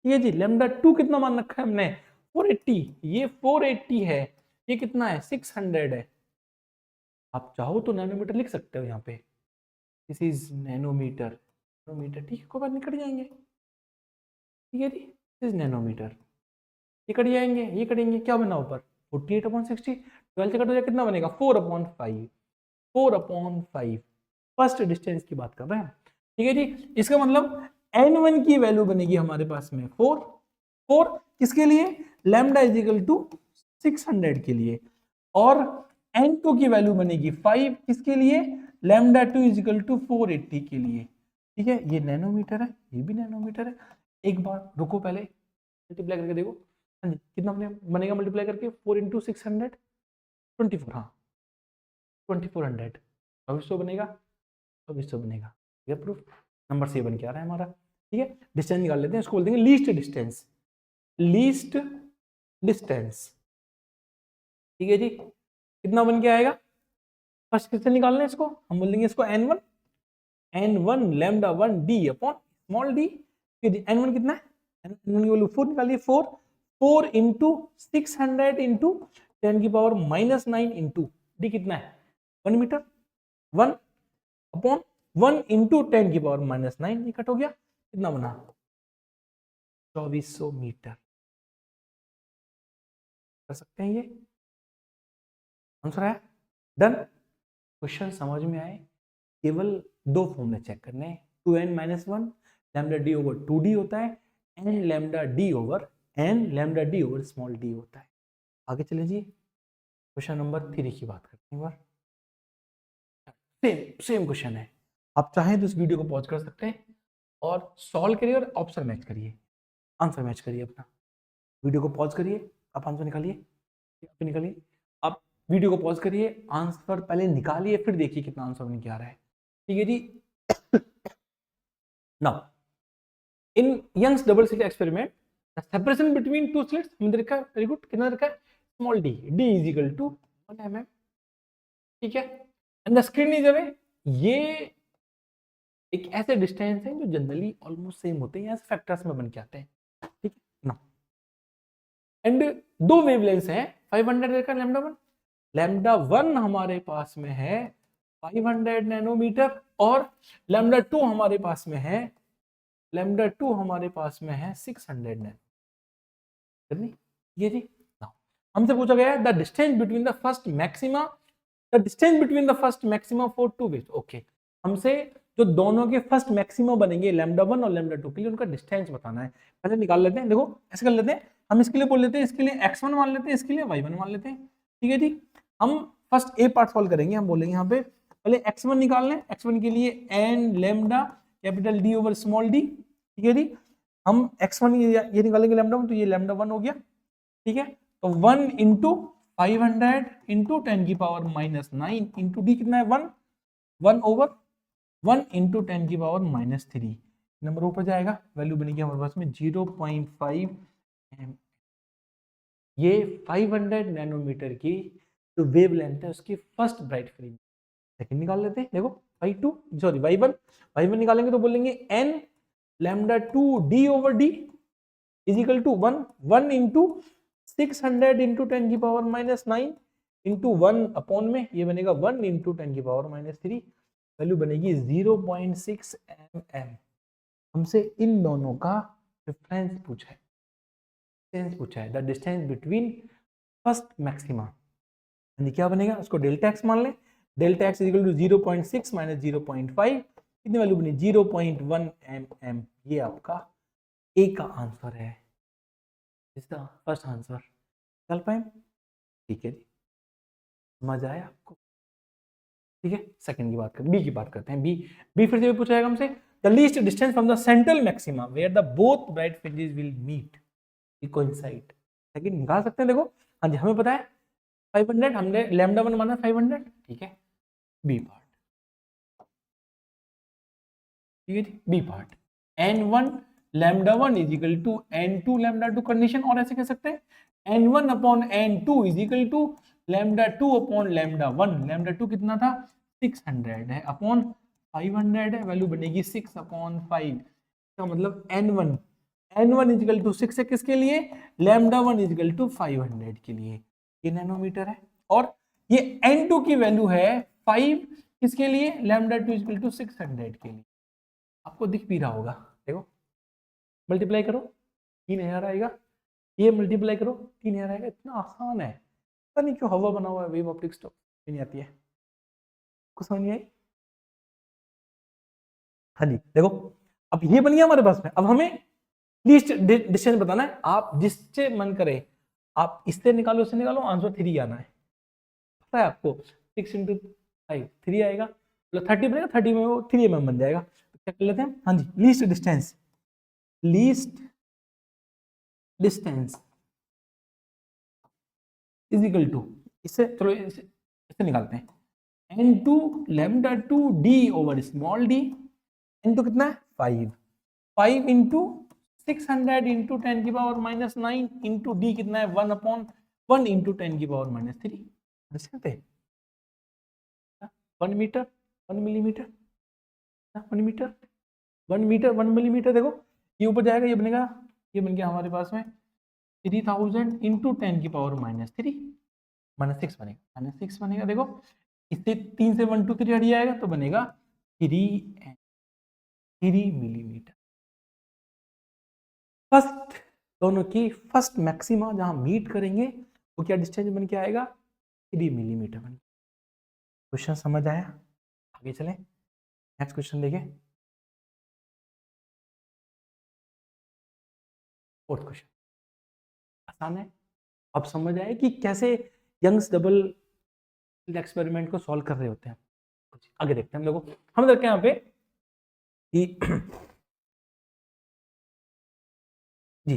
ये जी लैम्डा 2 कितना मान रखा है हमने? 480। ये 480 है, ये कितना है? 600 है। आप चाहो तो नैनोमीटर लिख सकते हो यहाँ पे, दिस इज नैनोमीटर। नैनोमीटर ठीक है, कोई बात नहीं, कट जाएंगे। ठीक है जी, दिस इज नैनोमीटर। ये कट जाएंगे, ये कटेंगे, क्या बना ऊपर? 48/60। 12 से कट हो जाए कितना बनेगा? 4/5। 4/5 फर्स्ट डिस्टेंस की बात कर रहे हैं। ठीक है जी। इसका मतलब n1 की वैल्यू बनेगी हमारे पास में 4। 4 किसके लिए? लैम्डा इज इक्वल टू 600 के लिए। और n2 की वैल्यू बनेगी 5 किसके लिए? लैम्डा 2 इज इक्वल टू 480 के लिए। ठीक है, ये नैनोमीटर है, ये भी नैनोमीटर है। एक बार रुको, पहले मल्टीप्लाई करके देखो। हाँ जी, कितना बनेगा मल्टीप्लाई करके? 4 इंटू 600 24, हाँ 2400। 2400 बनेगा, 2400 बनेगा। ये प्रूफ नंबर से बन के आ रहा है हमारा। ठीक है, डिस्टेंस निकाल लेते हैं, इसको बोल देंगे लीस्ट डिस्टेंस। लीस्ट डिस्टेंस, ठीक है जी, कितना बन के आएगा? फर्स्ट किससे निकालना है इसको? हम बोल देंगे इसको n1, n1 lambda 1 d upon small d। n1 कितना है? n1 की वैल्यू 4 निकालिए। 4 इंटू 600 इंटू 10 की पावर माइनस 9 इंटू d कितना है? 1 मीटर। 1 अपॉन 1 इंटू 10 की पावर माइनस 9, ये कट हो गया, कितना बना? 2400 मीटर। कर सकते हैं ये? आंसर है डन। क्वेश्चन समझ में आए, केवल दो फॉर्मूले चेक करने हैं, 2n-1 lambda D over 2d होता है, n lambda D over small d होता है। आगे चले जी, क्वेश्चन नंबर 3 की बात करते हैं। एक बार सेम क्वेश्चन है, आप चाहें तो इस वीडियो को पॉज कर सकते हैं और सॉल्व करिए और ऑप्शन मैच करिए, आंसर मैच करिए अपना। वीडियो को पॉज करिए, आप आंसर निकालिए, आप वीडियो को पॉज करिए, आंसर पहले निकालिए, फिर देखिए कितना आंसर बन के आ रहा है। ठीक है जी। Now in Young's double slit experiment the separation between two slits हमने देखा, वेरी गुड, कितना रखा है, small d, d is equal to 1 mm। ठीक है, and the screen is away, ये एक ऐसे डिस्टेंस है जो जनरली ऑलमोस्ट सेम होते हैं, ऐसे फैक्टर्स में बन के आते हैं। ठीक है ना, एंड दो वेवलेंथ्स हैं 500 का लैम्डा वन हमारे पास में है 500 नैनोमीटर और लैम्डा टू हमारे पास में है 600 नैनो। ये जी हमसे पूछा गया है the distance between the first maxima for two waves. Okay, हमसे जो दोनों के फर्स्ट मैक्सिमा बनेंगे लैम्डा वन और लैम्डा टू के लिए, उनका डिस्टेंस बताना है। पहले निकाल लेते हैं, देखो ऐसे कर लेते हैं, हम इसके लिए बोल लेते हैं, इसके लिए x1 मान लेते हैं, इसके लिए y1 मान लेते हैं। ठीक है जी, हम फर्स्ट ए पार्ट सॉल्व करेंगे, हम बोलेंगे यहाँ पे पहले x1 निकाल लें, x1 के लिए n lambda capital D over small d। ठीक है जी, हम x1 ये निकालेंगे लैम्डा वन, तो ये लैम्डा वन हो गया। ठीक है, तो 1 इंटू 500 इंटू 10 की पावर माइनस 9 इंटू डी कितना है 1 ओवर 1 इंटू 10 की पावर माइनस 3, नंबर ऊपर जाएगा, वैल्यू बनेगी हमारे पास में 0.5 एम। ये 500 नैनोमीटर की जो वेव लेंथ है उसकी फर्स्ट ब्राइट फ्रिंज। सेकंड निकाल लेते हैं, देखो y1 निकालेंगे तो बोलेंगे n lambda 2 d over d is equal to 1 into 600 into 10 की पावर माइनस 9 इंटू 1 अपॉन में ये बनेगा 1 इंटू 10 की पावर माइनस 3, वैल्यू बनेगी 0.6 mm। हमसे इन दोनों का डिफरेंस पूछा है, the distance between first maxima, यानी क्या बनेगा, उसको डेल्टा एक्स मान लें, delta X is equal to 0.6 minus 0.5, कितनी वैल्यू बनी 0.1 mm। ये आपका ए का आंसर है, इसका फर्स्ट आंसर। चल पाए, ठीक है जी, समझ आया आपको। ठीक है, सेकंड की बात करते हैं, बी की बात करते हैं। बी फिर से पूछा जाएगा हमसे the least distance from the central maxima where the both bright fringes will meet coincide. Second निकाल सकते हैं, देखो हाँ जी, हमें पता है 500, हमने लैम्डा वन माना 500। ठीक है, बी पार्ट, ठीक है जी, B part n1 lambda one is equal to n2 lambda two condition, और ऐसे कह सकते हैं n1 upon n2 is equal to lambda two upon lambda one. Lambda two कितना था 600 है अपॉन 500 है, वैल्यू बनेगी 6 अपॉन 5, इसका मतलब n1 इज इक्वल टू 6 है किसके लिए, lambda one is equal to 500 के लिए, ये नैनोमीटर है। और ये n2 की वैल्यू है 5 किसके लिए, lambda two is equal to 600 के लिए। आपको दिख भी रहा होगा, देखो मल्टीप्लाई करो 3000 आएगा, ये मल्टीप्लाई करो 3000 आएगा, इतना आसान है। पता नहीं क्यों हवा बना हुआ है, वेव ऑप्टिक्स तो नहीं आती है, कुछ समझ नहीं आई। हाँ जी, देखो अब ये बन गया हमारे पास में, अब हमें लीस्ट डिस्टेंस बताना है। आप जिससे मन करे आप इससे निकालो, उससे निकालो, आंसर 3 आना है, पता है आपको। 6 इंटू 5 3 आएगा, मतलब 30 बनेगा, 30 में वो 3 mm बन जाएगा। तो क्या कर लेते हैं, हाँ जी, least distance is equal to, इससे चलो इससे निकालते हैं, n2 lambda 2 d over small d, n2 कितना है 5 इंटू 600 इंटू 10 की पावर माइनस 9 इंटू डी कितना है 1 अपॉन 1 इंटू 10 की power minus 3, 1 metre 1 millimetre 1 metre 1 metre 1 millimetre, देखो ये ऊपर जाएगा, ये बनेगा, ये बन गया हमारे पास में 3000 इंटू 10 की पावर माइनस 3, -6 बनेगा, देखो इससे 3 से 1 2 3 हट जाएगा तो बनेगा 3 मिलीमीटर। फर्स्ट दोनों की फर्स्ट मैक्सिमा जहां मीट करेंगे वो क्या डिस्टेंस बन के आएगा 3 मिलीमीटर बन। क्वेश्चन समझ आया? आगे चलें, नेक्स्ट क्वेश्चन देखें। फोर्थ क्वेश्चन आसान है। अब समझ आए कि कैसे यंग्स डबल एक्सपेरिमेंट को सॉल्व कर रहे होते हैं। आगे देखते हैं हम लोग। हम देखते हैं यहाँ पे कि जी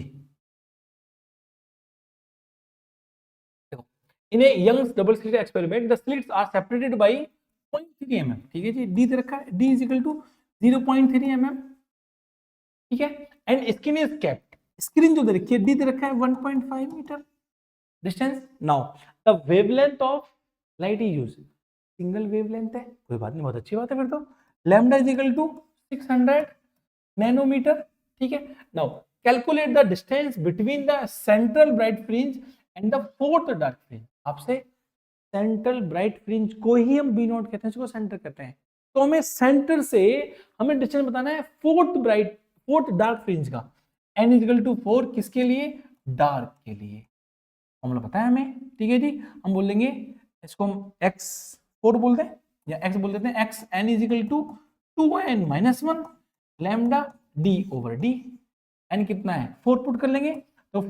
देखो, in a Young's double slit experiment the slits are separated by 0.3 mm। ठीक है जी, डी दे रखा है, D is equal to 0.3 mm। ठीक है, and screen is kept, screen जो दे रखी है डी दे रखा है 1.5 metre distance. Now the wavelength of light is used, single wavelength है, कोई बात नहीं, बहुत अच्छी बात है फिर तो। Lambda is equal to 600 nanometre. ठीक है, now calculate the distance between the central bright fringe and the fourth dark fringe. आपसे सेंट्रल ब्राइट फ्रिंज को ही हम बी नॉट कहते हैं, इसको सेंटर कहते हैं। तो हमें सेंटर से हमें डिस्टेंस बताना है फोर्थ डार्क फ्रिंज का। n इक्वल टू 4 किसके लिए? डार्क के लिए। फॉर्मूला पता है हमें। ठीक है जी, हम बोल देंगे इसको हम x4 बोल दें या x बोल देते हैं, x n is equal to 2n minus 1 lambda d over d। n कितना है? 4 पुट कर लेंगे तो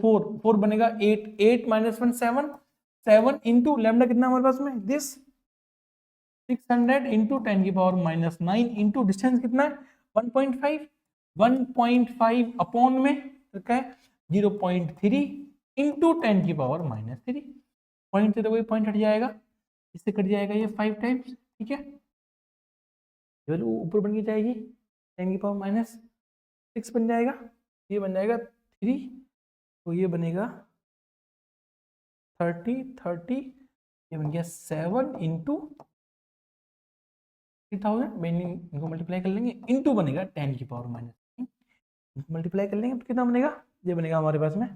4 बनेगा 8 माइनस 1 7 इंटू लैम्डा कितना हमारे पास में दिस 600 इंटू 10 की पावर माइनस 9 इंटू डिस्टेंस कितना है 1.5 अपॉन में क्या है 0.3 इंटू 10 की पावर माइनस 3। पॉइंट से तो कोई पॉइंट हट जाएगा, इससे कट जाएगा ये 5 टाइम्स। ठीक है, वैल्यू ऊपर बन के जाएगी 10 की पावर माइनस 6 बन जाएगा, ये बन जाएगा 3, तो ये बनेगा 30 ये बन गया 7 इंटू 3000, मेनली इनको मल्टीप्लाई कर लेंगे, इंटू बनेगा 10 की पावर माइनस, मल्टीप्लाई कर लेंगे तो कितना बनेगा? ये बनेगा हमारे पास में,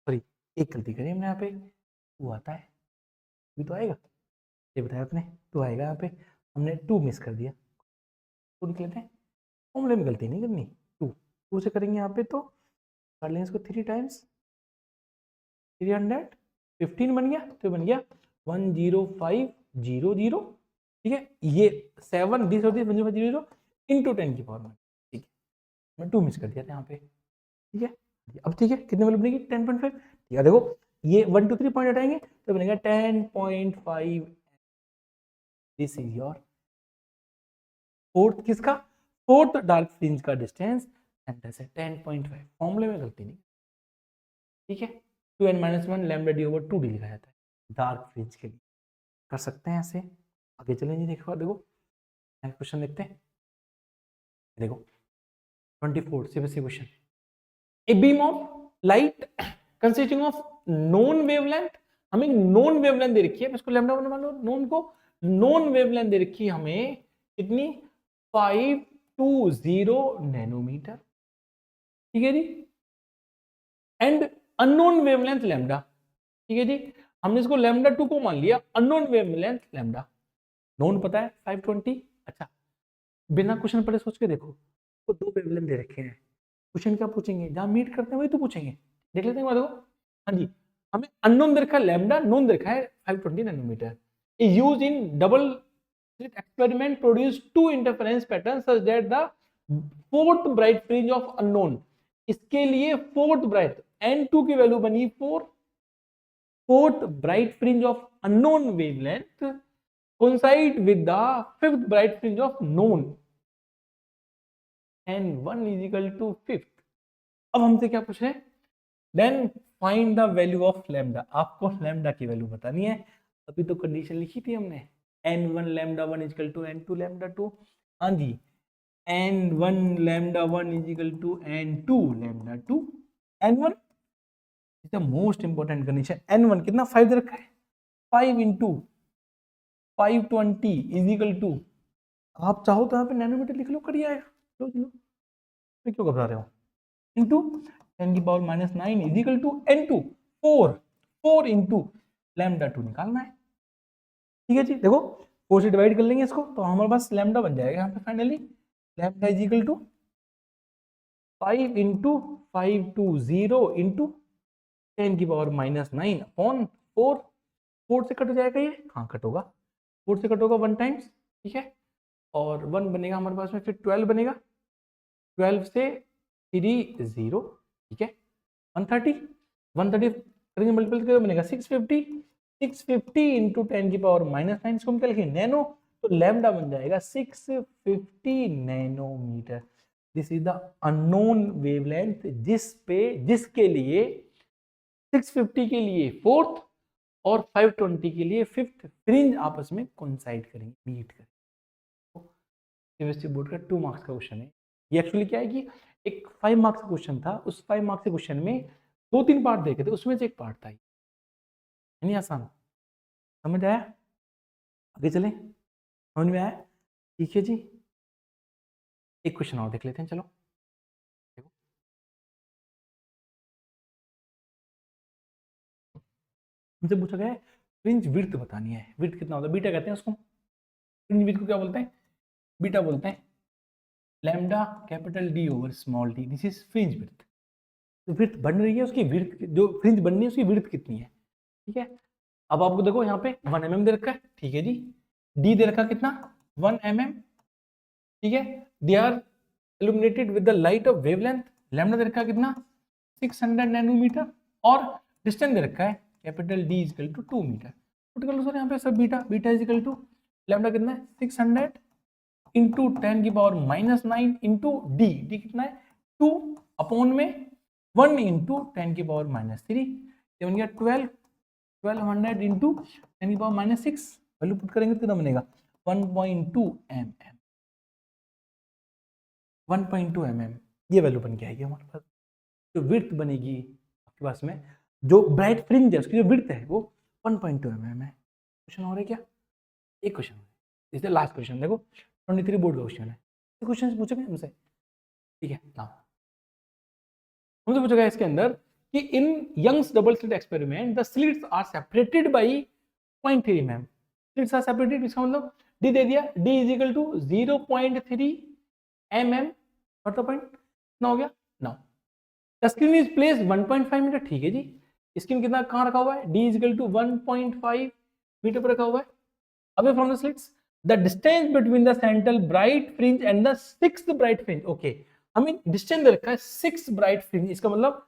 सॉरी एक गलती करी हमने यहाँ पे, 2 आता है, भी तो आएगा, ये बताया आपने 2 आएगा, यहाँ पे हमने 2 मिस कर दिया, 2 लिख लेते हैं, फॉर्मूले में गलती नहीं करनी, 2 से करेंगे यहाँ पे तो कर लेंगे इसको 3 टाइम्स 315 बन गया, तो बन गया 10500। ठीक है, ये 7 डी होती है 10500 इंटू 10 की पावर में। ठीक है, मैं 2 मिस कर दिया था यहाँ पे। ठीक है, अब ठीक है, कितने वैल्यू बनेगी 10.5। ठीक है, देखो ये 1 2 3 पॉइंट हटाएंगे तो बनेगा 10.5। दिस इज योर फोर्थ, किसका? फोर्थ डार्क फ्रिंज का डिस्टेंस सेंटर से 10.5। फॉर्मूले में गलती नहीं। ठीक है, 2n minus 1 lambda D over 2d लिखा जाता है डार्क फ्रिंज के लिए, कर सकते हैं ऐसे। आगे चलें जी, देखो नेक्स्ट क्वेश्चन देखते हैं। देखो 24 CBSE question, A beam of light consisting of known wavelength, हमें नोन वेवलेंथ दे रखी है, इसको लैम्डा मान लो, नोन को नोन वेवलेंथ दे रखी है हमें कितनी 520 नैनोमीटर। ठीक है जी, एंड अननोन वेवलेंथ लैम्डा। ठीक है जी, हमने इसको लैम्डा 2 को मान लिया, अननोन वेवलेंथ लैम्डा, नोन पता है 520। अच्छा, बिना क्वेश्चन पढ़े सोच के देखो, तो 2 वेवलेंथ दे रखे हैं, क्वेश्चन क्या पूछेंगे, जहां मीट करते हैं वही तो पूछेंगे। देख लेते हैं, देखो हाँ जी, हमें अननोन दे रखा है लैम्डा, नोन दे रखा है 520 nanometre. Use in double slit experiment produce 2 interference pattern such that the fourth bright fringe of unknown, इसके लिए फोर्थ ब्राइट n2 की वैल्यू बनी 4, fourth bright fringe of unknown wavelength coincide with the fifth bright fringe of known and 1 is equal to fifth। अब हमसे क्या पूछ रहे हैं? Then find the value of lambda, आपको लैम्डा की वैल्यू बतानी है। अभी तो कंडीशन लिखी थी हमने, n1 lambda 1 is equal to n2 lambda 2। हाँ जी, n1 lambda 1 is equal to n2 lambda 2। n1 is the most important condition. n1 कितना 5 दे रखा है, 5 इंटू 520 इज इक्वल टू, आप चाहो तो यहाँ पे नैनोमीटर लिख लो, कर आएगा, लो तो क्यों घबरा रहे हो, इंटू 10 की power minus 9 is equal to n2 4 into lambda 2 निकालना है। ठीक है जी, देखो 4 से डिवाइड कर लेंगे इसको तो हमारे पास लैम्डा बन जाएगा यहाँ पे finally, lambda is equal to 5 into 520 into 10 की पावर माइनस 9 अपॉन 4। 4 से कट हो जाएगा ये, हाँ कट होगा, 4 से कट होगा 1 टाइम्स, ठीक है, और 1 बनेगा हमारे पास में, फिर 12 बनेगा, 12 से 3 0, ठीक है, 130, 130 करेंगे मल्टीपल करेंगे बनेगा 650, 650 इंटू 10 की पावर -9, इसको हम क्या लिखेंगे नैनो, तो लैम्डा बन जाएगा 650 nanometre. This is the unknown wavelength जिसके लिए 650 के लिए फोर्थ और 520 के लिए फिफ्थ फ्रिंज आपस में कोइंसाइड करेंगे, मीट करेंगे। यूनिवर्सिटी बोर्ड का 2 मार्क्स का क्वेश्चन है ये। एक्चुअली क्या है कि एक 5 मार्क्स का क्वेश्चन था, उस 5 मार्क्स के क्वेश्चन में 2-3 पार्ट देखे थे, उसमें से एक पार्ट था, नहीं आसान, समझ आया? आगे चलें, समझ में आया? ठीक है जी, एक क्वेश्चन और देख लेते हैं, चलो देखो, हमसे पूछा गया है फ्रिंज विड्थ बतानी है, विड्थ कितना होता है, बीटा कहते हैं उसको, फ्रिंज विड्थ को क्या बोलते हैं, बीटा बोलते हैं, lambda capital D over small D, this is fringe width. तो विड्थ बन रही है, उसकी विड्थ जो फ्रिंज बननी है उसकी विड्थ कितनी है, ठीक है। अब आपको देखो यहाँ पे 1 mm दे रखा है, ठीक है जी, डी दे रखा कितना 1 mm, ठीक है, they are illuminated with the light of wavelength, lambda दे रखा है कितना 600 नैनोमीटर, और डिस्टेंस दे रखा है capital D is equal to 2 metre. Put कर लो सर यहाँ पे सब beta, beta is equal to lambda कितना है 600 इंटू 10 की पावर -9 इंटू डी, डी कितना है 2 अपॉन में 1 इंटू 10 की पावर -3, ये बन गया 1200 इंटू 10 की पावर -6, वैल्यू पुट करेंगे तो कितना बनेगा 1.2 mm, 1.2 mm, ये वैल्यू बन के आएगी हमारे पास। जो विड्थ बनेगी आपके पास में, जो ब्राइट फ्रिंज है उसकी जो विड्थ है वो 1.2 mm है। क्वेश्चन और है क्या, एक क्वेश्चन है, लास्ट क्वेश्चन देखो, 23 बोर्ड का क्वेश्चन है, क्वेश्चन पूछे गए हमसे, ठीक है ना, हमसे पूछा गया इसके अंदर कि in Young's double slit experiment the slits are separated by 0.3 mm, slits are separated, इसका मतलब डी दे दिया, D is equal to 0.3 mm, और पॉइंट कितना हो गया now, the screen is place 1.5 metre, ठीक है जी, स्क्रीन कितना कहाँ रखा हुआ है, D is equal to 1.5 metre पर रखा हुआ है, away from the slits, the distance between the central bright fringe and the sixth bright fringe, okay, हमें डिस्टेंस दे रखा है 6 ब्राइट फ्रिंज, इसका मतलब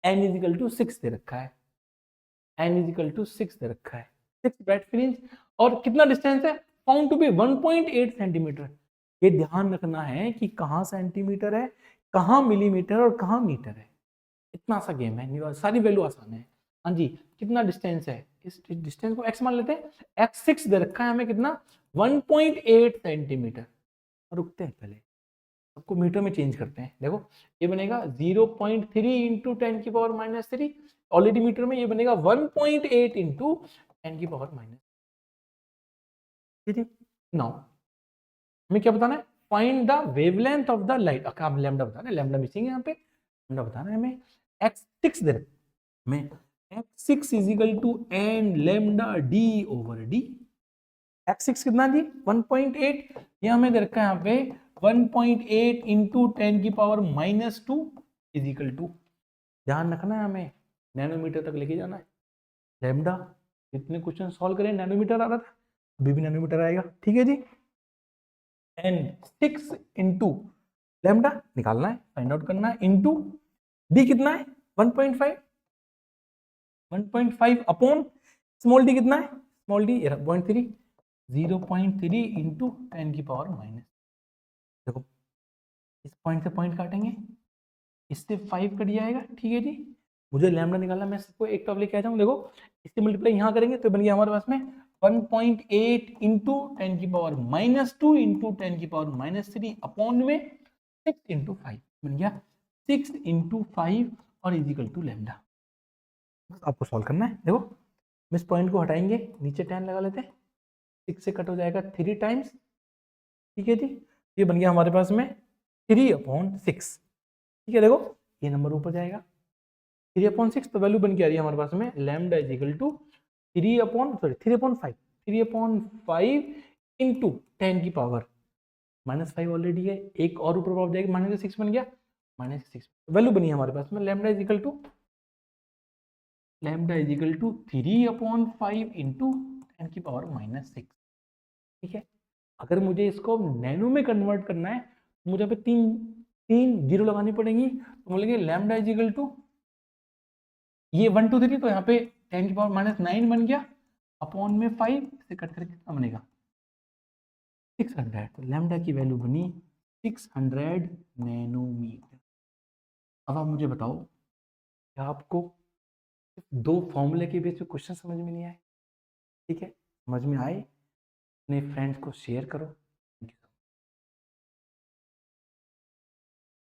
n इज इक्वल टू 6 दे रखा है, n इज इक्वल टू 6 दे रखा है, 6 ब्राइट फ्रिंज, और कितना डिस्टेंस है फाउंड टू बी 1.8 सेंटीमीटर। ये ध्यान रखना है कि कहाँ सेंटीमीटर है, कहाँ मिलीमीटर और कहाँ मीटर है, इतना सा गेम है, सारी वैल्यू आसान है। हाँ जी, कितना डिस्टेंस है, इस डिस्टेंस को x मान लेते हैं, x 6 दे रखा है हमें कितना 1.8 सेंटीमीटर, रुकते हैं पहले सबको मीटर में चेंज करते हैं, देखो ये बनेगा 0.3 इंटू 10 की पावर -3, ऑलरेडी मीटर में, ये बनेगा 1.8 इंटू 10 की पावर -, ठीक है। नाउ हमें क्या बताना है, find the wavelength of the light, हम लैम्डा बताना है, लैम्डा मिसिंग है यहाँ पे, लैम्डा बताना है हमें, x6 दे रखा है, x6 is equal to n lambda d over d, x6 कितना जी 1.8, ये हमें दे रखा है यहाँ पे 1.8 इंटू 10 की पावर -2 इज इक्वल टू, ध्यान रखना है हमें नैनोमीटर तक लेके जाना है, लैम्डा, जितने क्वेश्चन सॉल्व करें नैनोमीटर आ रहा था, अभी भी नैनोमीटर आएगा, ठीक है जी, n6 इंटू लैम्डा निकालना है, फाइंड आउट करना है, इंटू डी कितना है 1.5, 1.5 अपॉन स्मॉल डी कितना है, स्मॉल डी 0.3, 0.3 इंटू 10 की पावर माइनस, देखो इस पॉइंट से पॉइंट काटेंगे, इससे 5 कट जाएगा, ठीक है जी, मुझे लैम्डा निकालना, मैं सबको एक टॉप लेके आ जाऊँ, देखो इससे मल्टीप्लाई यहाँ करेंगे तो बन गया हमारे पास में 1.8 इंटू 10 की पावर -2 इंटू 10 की पावर -3 अपॉन में 6 इंटू 5, बन गया 6 इंटू 5 और इज इक्वल टू लैम्डा। बस आपको सॉल्व करना है, देखो हम इस पॉइंट को हटाएंगे, नीचे 10 लगा लेते हैं, 6 से कट हो जाएगा 3 टाइम्स, ठीक है जी, ये बन गया हमारे पास में 3/6, ठीक है, देखो ये नंबर ऊपर जाएगा 3/6, तो वैल्यू बन के आ रही है हमारे पास में lambda is equal to 3/5 into 10 की पावर -5 ऑलरेडी है, एक और ऊपर पावर जाएगी -6 बन गया -6, वैल्यू बनी है हमारे पास में lambda is equal to lambda is equal to 3/5 into 10⁻⁻6। ठीक है, अगर मुझे इसको नैनो में कन्वर्ट करना है तो मुझे यहाँ पे तीन तीन जीरो लगानी पड़ेंगी, तो बोलेंगे लैम्डा इज इक्वल टू ये 1 2 3, तो यहाँ पे 10⁻⁹ बन गया, अपॉन में 5 से कट करके कितना बनेगा 600। तो लैम्डा की वैल्यू बनी 600 नैनोमीटर। अब आप मुझे बताओ, क्या आपको सिर्फ दो फॉर्मूले के बेस पे क्वेश्चन समझ में नहीं आए? ठीक है, समझ में आए? अपने फ्रेंड्स को शेयर करो।